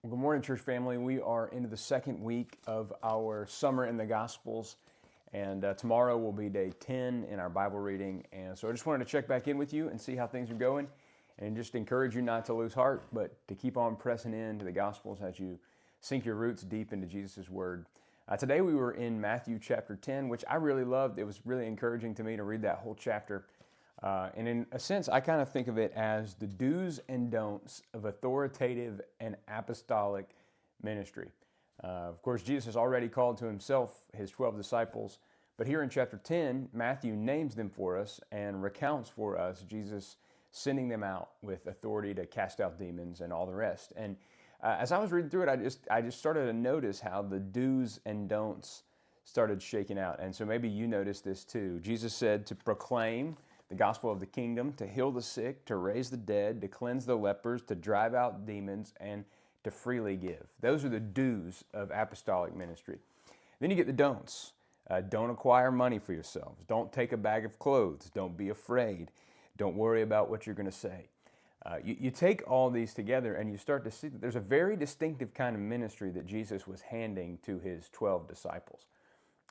Well, good morning, church family. We are into the second week of our Summer in the Gospels, and tomorrow will be day 10 in our Bible reading. And so I just wanted to check back in with you and see how things are going, and just encourage you not to lose heart, but to keep on pressing into the Gospels as you sink your roots deep into Jesus' Word. Today we were in Matthew chapter 10, which I really loved. It was really encouraging to me to read that whole chapter. And in a sense, I kind of think of it as the do's and don'ts of authoritative and apostolic ministry. Of course, Jesus has already called to himself his 12 disciples, but here in chapter 10, Matthew names them for us and recounts for us Jesus sending them out with authority to cast out demons and all the rest. And as I was reading through it, I just started to notice how the do's and don'ts started shaking out. And so maybe you noticed this too. Jesus said to proclaim the gospel of the kingdom, to heal the sick, to raise the dead, to cleanse the lepers, to drive out demons, and to freely give. Those are the do's of apostolic ministry. Then you get the don'ts. Don't acquire money for yourselves. Don't take a bag of clothes. Don't be afraid. Don't worry about what you're going to say. You take all these together and you start to see that there's a very distinctive kind of ministry that Jesus was handing to his 12 disciples.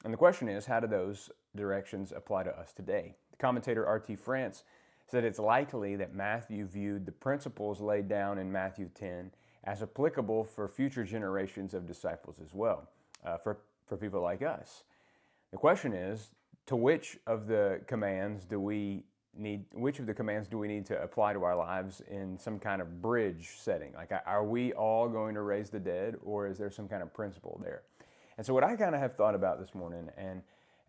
And the question is, how do those directions apply to us today? The commentator R.T. France said it's likely that Matthew viewed the principles laid down in Matthew 10 as applicable for future generations of disciples as well, for people like us. The question is, to which of the commands do we need to apply to our lives in some kind of bridge setting? Like, are we all going to raise the dead, or is there some kind of principle there? And so what I kind of have thought about this morning, and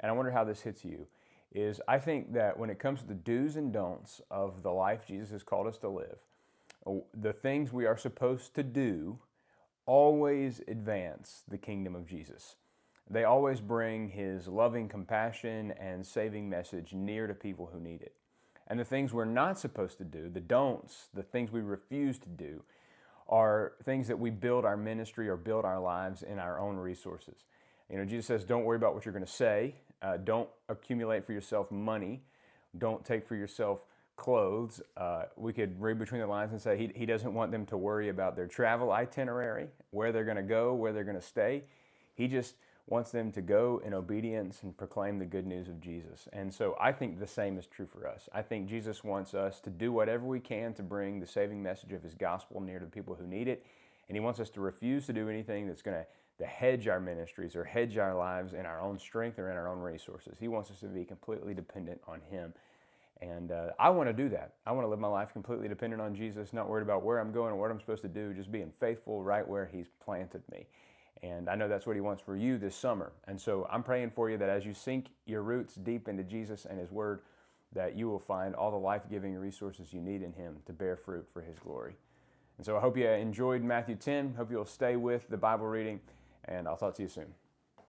I wonder how this hits you, is I think that when it comes to the do's and don'ts of the life Jesus has called us to live, the things we are supposed to do always advance the kingdom of Jesus. They always bring his loving compassion and saving message near to people who need it. And the things we're not supposed to do, the don'ts, the things we refuse to do, are things that we build our ministry or build our lives in our own resources. Jesus says, don't worry about what you're going to say. Don't accumulate for yourself money. Don't take for yourself clothes. We could read between the lines and say he doesn't want them to worry about their travel itinerary, where they're going to go, where they're going to stay. He just wants them to go in obedience and proclaim the good news of Jesus. And so I think the same is true for us. I think Jesus wants us to do whatever we can to bring the saving message of his gospel near to the people who need it. And he wants us to refuse to do anything that's going to hedge our ministries or hedge our lives in our own strength or in our own resources. He wants us to be completely dependent on him. And I want to do that. I want to live my life completely dependent on Jesus, not worried about where I'm going or what I'm supposed to do, just being faithful right where he's planted me. And I know that's what he wants for you this summer. And so I'm praying for you that as you sink your roots deep into Jesus and his word, that you will find all the life-giving resources you need in him to bear fruit for his glory. And so I hope you enjoyed Matthew 10. Hope you'll stay with the Bible reading, and I'll talk to you soon.